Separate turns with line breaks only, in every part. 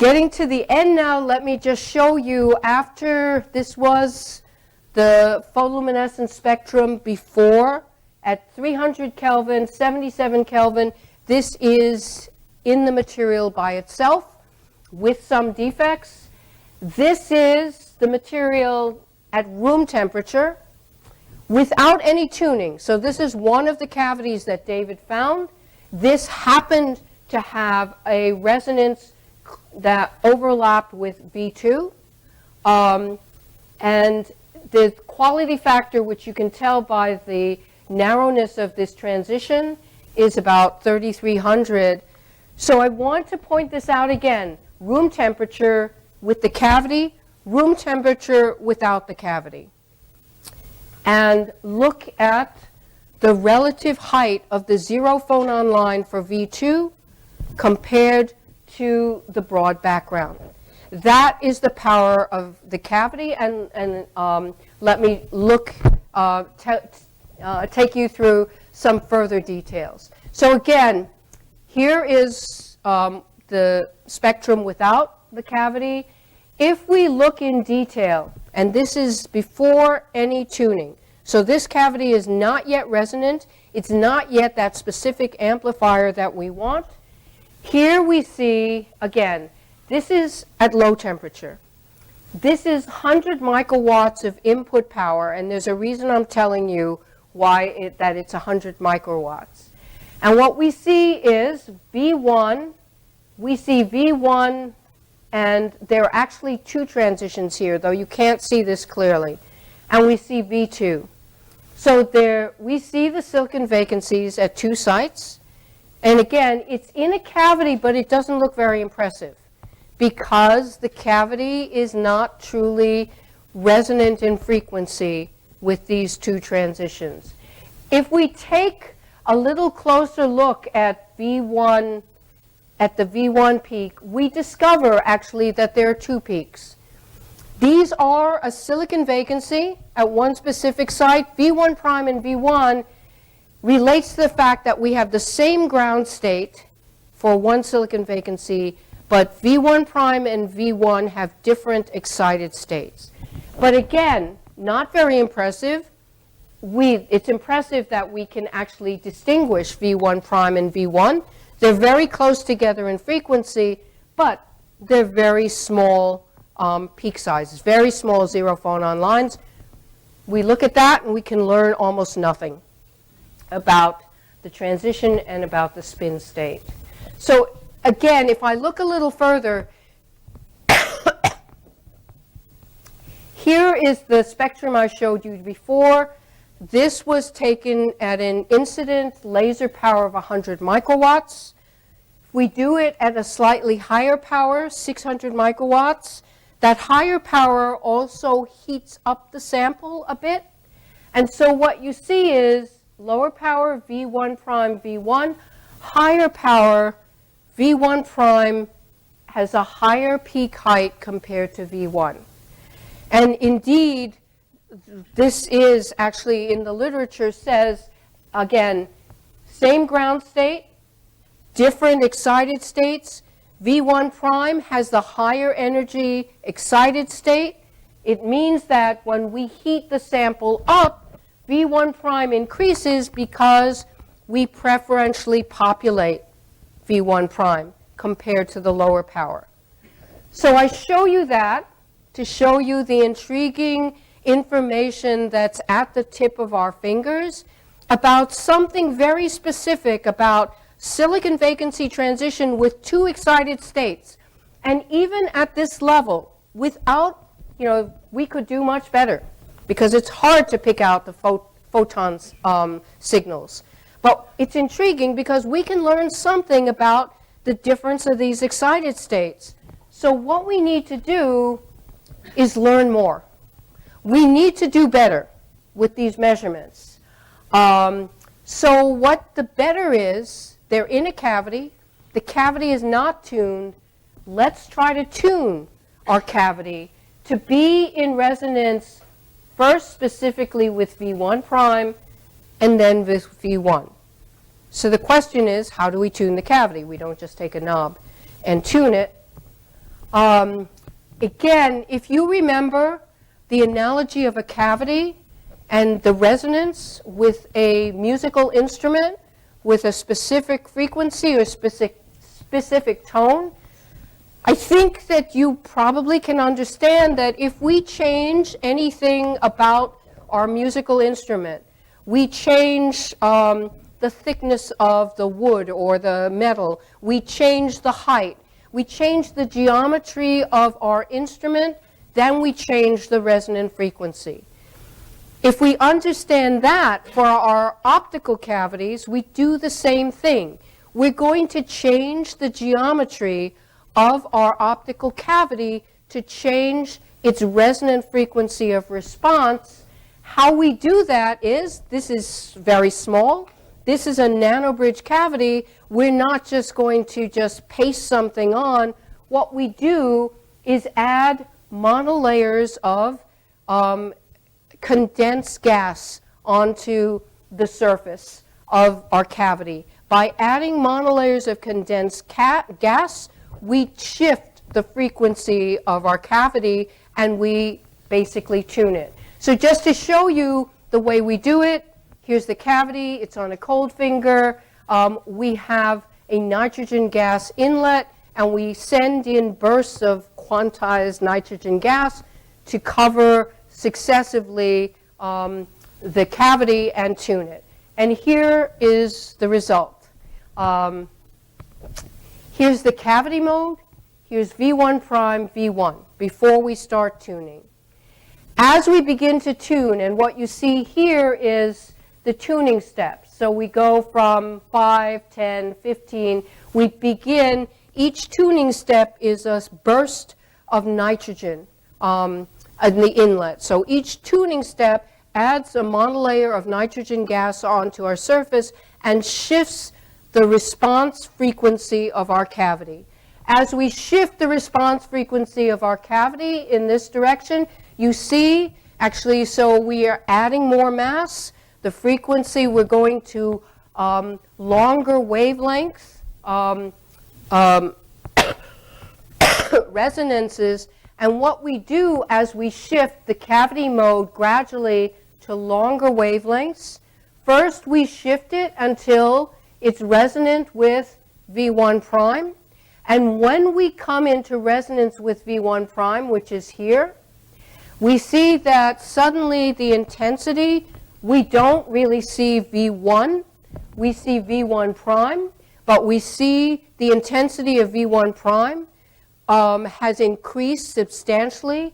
Getting to the end now, let me just show you after this was the photoluminescence spectrum before at 300 Kelvin, 77 Kelvin. This is in the material by itself with some defects. This is the material at room temperature without any tuning. So this is one of the cavities that David found. This happened to have a resonance that overlapped with V2. And the quality factor, which you can tell by the narrowness of this transition, is about 3,300. So I want to point this out again. Room temperature with the cavity, room temperature without the cavity. And look at the relative height of the zero phonon line for V2 compared to the broad background. That is the power of the cavity, and let me take you through some further details. So again, here is the spectrum without the cavity. If we look in detail, and this is before any tuning, so this cavity is not yet resonant, it's not yet that specific amplifier that we want. Here we see, again, this is at low temperature. This is 100 microwatts of input power, and there's a reason I'm telling you why that it's 100 microwatts. And what we see is V1, we see V1, and there are actually two transitions here, though you can't see this clearly. And we see V2. So there, we see the silicon vacancies at two sites. And again, it's in a cavity, but it doesn't look very impressive because the cavity is not truly resonant in frequency with these two transitions. If we take a little closer look at V1, at the V1 peak, we discover actually that there are two peaks. These are a silicon vacancy at one specific site. V1 prime and V1 relates to the fact that we have the same ground state for one silicon vacancy, but V1 prime and V1 have different excited states. But again, not very impressive. It's impressive that we can actually distinguish V1 prime and V1. They're very close together in frequency, but they're very small peak sizes, very small zero phonon lines. We look at that and we can learn almost nothing about the transition and about the spin state. So again, if I look a little further, here is the spectrum I showed you before. This was taken at an incident laser power of 100 microwatts. If we do it at a slightly higher power, 600 microwatts, that higher power also heats up the sample a bit. And so what you see is lower power V1 prime V1, higher power V1 prime has a higher peak height compared to V1. And indeed, this is actually in the literature says, again, same ground state, different excited states. V1 prime has the higher energy excited state. It means that when we heat the sample up, V1 prime increases because we preferentially populate V1 prime compared to the lower power. So I show you that to show you the intriguing information that's at the tip of our fingers about something very specific about silicon vacancy transition with two excited states. And even at this level, without, we could do much better because it's hard to pick out the photons signals. But it's intriguing because we can learn something about the difference of these excited states. So what we need to do is learn more. We need to do better with these measurements. So what the better is, they're in a cavity. The cavity is not tuned. Let's try to tune our cavity to be in resonance first specifically with V1 prime and then with V1. So the question is, how do we tune the cavity? We don't just take a knob and tune it. Again, if you remember the analogy of a cavity and the resonance with a musical instrument with a specific frequency or specific tone, I think that you probably can understand that if we change anything about our musical instrument, we change the thickness of the wood or the metal, we change the height, we change the geometry of our instrument, then we change the resonant frequency. If we understand that for our optical cavities, we do the same thing. We're going to change the geometry of our optical cavity to change its resonant frequency of response. How we do that is, this is very small. This is a nanobridge cavity. We're not just going to just paste something on. What we do is add monolayers of condensed gas onto the surface of our cavity. By adding monolayers of condensed gas, we shift the frequency of our cavity and we basically tune it. So just to show you the way we do it, here's the cavity, it's on a cold finger. We have a nitrogen gas inlet and we send in bursts of quantized nitrogen gas to cover successively the cavity and tune it. And here is the result. Here's the cavity mode. Here's V1 prime, V1, before we start tuning. As we begin to tune, and what you see here is the tuning steps. So we go from 5, 10, 15. We begin, each tuning step is a burst of nitrogen in the inlet. So each tuning step adds a monolayer of nitrogen gas onto our surface and shifts the response frequency of our cavity. As we shift the response frequency of our cavity in this direction, you see, actually, so we are adding more mass. The frequency, we're going to longer wavelengths, resonances, and what we do as we shift the cavity mode gradually to longer wavelengths, first we shift it until it's resonant with V1 prime, and when we come into resonance with V1 prime, which is here, we see that suddenly the intensity, we don't really see V1, we see V1 prime, but we see the intensity of V1 prime has increased substantially.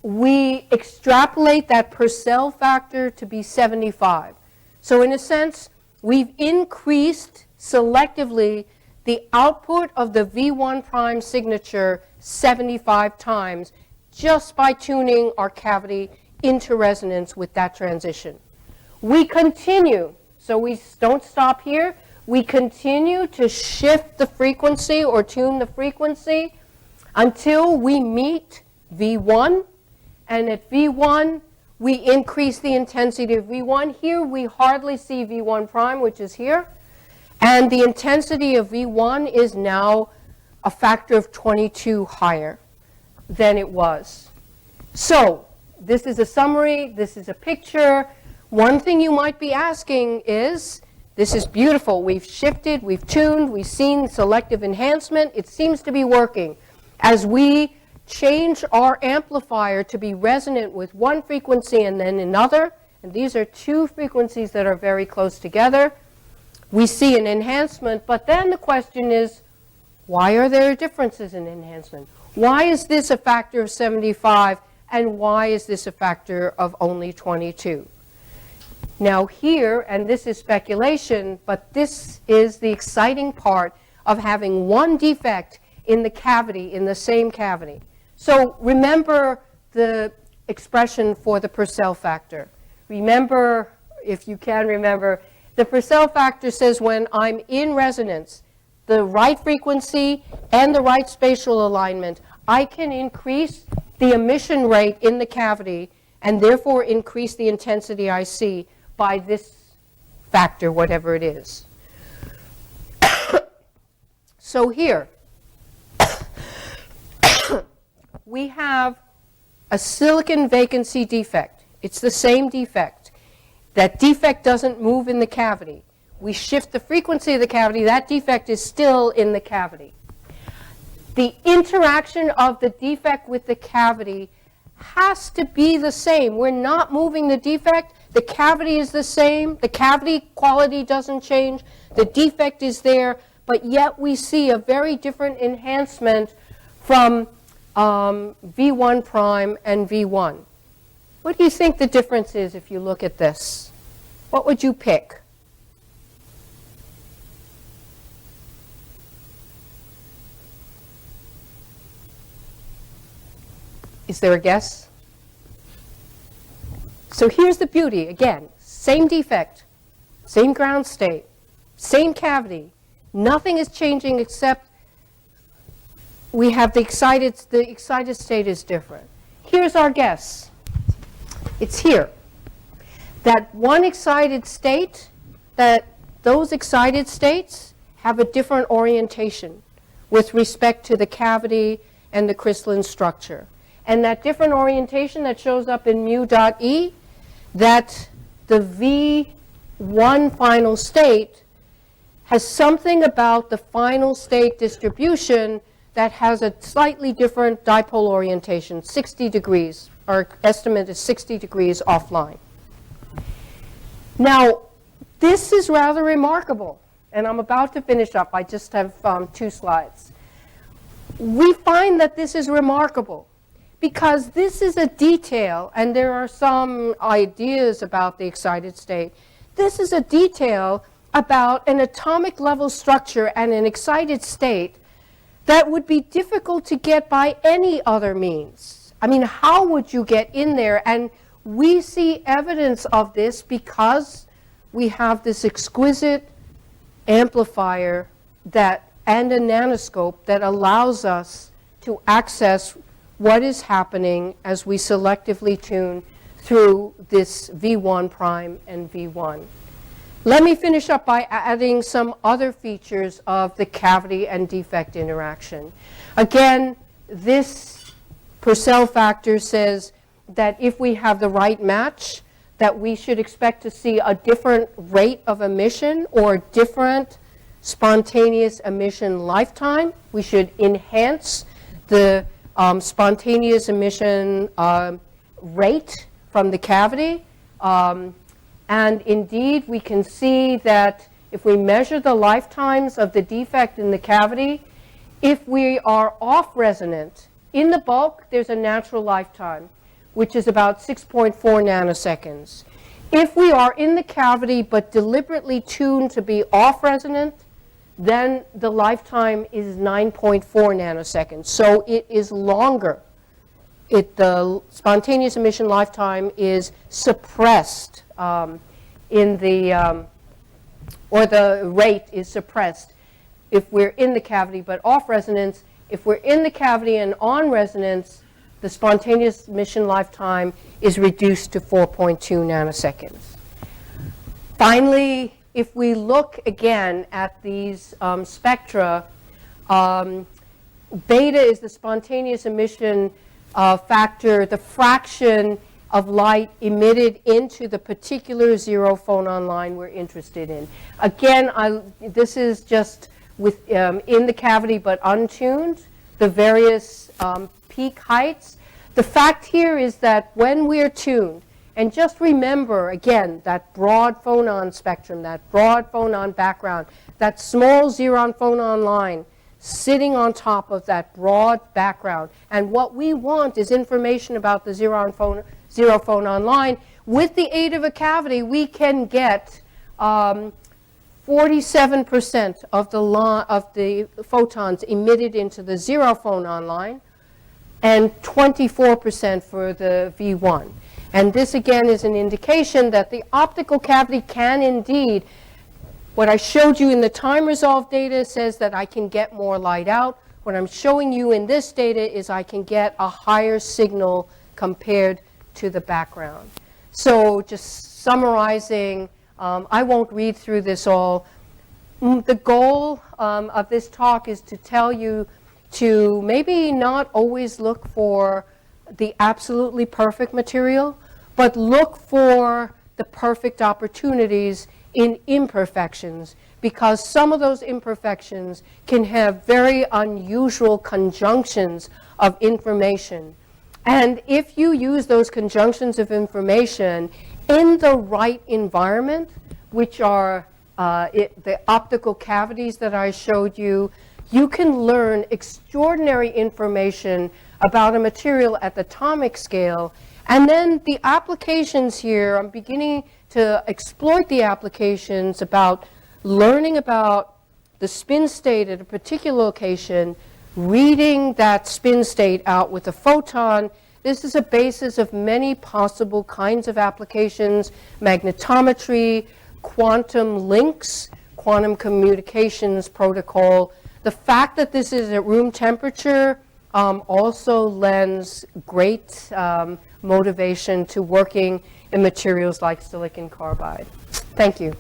We extrapolate that Purcell factor to be 75. So in a sense, we've increased selectively the output of the V1 prime signature 75 times just by tuning our cavity into resonance with that transition. We continue, so we don't stop here. We continue to shift the frequency or tune the frequency until we meet V1. And at V1, we increase the intensity of V1. Here, we hardly see V1 prime, which is here. And the intensity of V1 is now a factor of 22 higher than it was. So this is a summary. This is a picture. One thing you might be asking is, this is beautiful. We've shifted, we've tuned, we've seen selective enhancement. It seems to be working. As we change our amplifier to be resonant with one frequency and then another, and these are two frequencies that are very close together, we see an enhancement. But then the question is, why are there differences in enhancement? Why is this a factor of 75 and why is this a factor of only 22? Now here, and this is speculation, but this is the exciting part of having one defect in the cavity, in the same cavity. So remember the expression for the Purcell factor. Remember, if you can remember, the Purcell factor says when I'm in resonance, the right frequency and the right spatial alignment, I can increase the emission rate in the cavity and therefore increase the intensity I see by this factor, whatever it is. So here, we have a silicon vacancy defect. It's the same defect. That defect doesn't move in the cavity. We shift the frequency of the cavity, that defect is still in the cavity. The interaction of the defect with the cavity has to be the same. We're not moving the defect, the cavity is the same, the cavity quality doesn't change, the defect is there, but yet we see a very different enhancement from V1 prime and V1. What do you think the difference is if you look at this? What would you pick? Is there a guess? So here's the beauty. Again, same defect, same ground state, same cavity. Nothing is changing except we have the excited state is different. Here's our guess. It's here. That one excited state, that those excited states have a different orientation with respect to the cavity and the crystalline structure. And that different orientation that shows up in mu dot E, that the V1 final state has something about the final state distribution that has a slightly different dipole orientation, 60 degrees. Our estimate is 60 degrees offline. Now, this is rather remarkable, and I'm about to finish up. I just have 2 slides. We find that this is remarkable because this is a detail, and there are some ideas about the excited state. This is a detail about an atomic level structure and an excited state that would be difficult to get by any other means. I mean, how would you get in there? And we see evidence of this because we have this exquisite amplifier and a nanoscope that allows us to access what is happening as we selectively tune through this V1 prime and V1. Let me finish up by adding some other features of the cavity and defect interaction. Again, this Purcell factor says that if we have the right match, that we should expect to see a different rate of emission or different spontaneous emission lifetime. We should enhance the spontaneous emission rate from the cavity. And indeed, we can see that if we measure the lifetimes of the defect in the cavity, if we are off resonant, in the bulk, there's a natural lifetime, which is about 6.4 nanoseconds. If we are in the cavity but deliberately tuned to be off resonant, then the lifetime is 9.4 nanoseconds. So it is longer. The spontaneous emission lifetime is suppressed or the rate is suppressed if we're in the cavity but off resonance. If we're in the cavity and on resonance, the spontaneous emission lifetime is reduced to 4.2 nanoseconds. Finally, if we look again at these spectra, beta is the spontaneous emission factor, the fraction of light emitted into the particular zero phonon line we're interested in. Again, this is just with in the cavity but untuned, the various peak heights. The fact here is that when we're tuned, and just remember, again, that broad phonon spectrum, that broad phonon background, that small xeron phonon line sitting on top of that broad background. And what we want is information about the zero phonon line. With the aid of a cavity, we can get 47% of the photons emitted into the zero phonon line and 24% for the V1. And this again is an indication that the optical cavity can indeed, what I showed you in the time resolved data says that I can get more light out. What I'm showing you in this data is I can get a higher signal compared to the background. So just summarizing, I won't read through this all. The goal of this talk is to tell you to maybe not always look for the absolutely perfect material, but look for the perfect opportunities in imperfections, because some of those imperfections can have very unusual conjunctions of information. And if you use those conjunctions of information in the right environment, which are the optical cavities that I showed you, you can learn extraordinary information about a material at the atomic scale. And then the applications here, I'm beginning to exploit the applications about learning about the spin state at a particular location, reading that spin state out with a photon. This is a basis of many possible kinds of applications: magnetometry, quantum links, quantum communications protocol. The fact that this is at room temperature also lends great motivation to working in materials like silicon carbide. Thank you.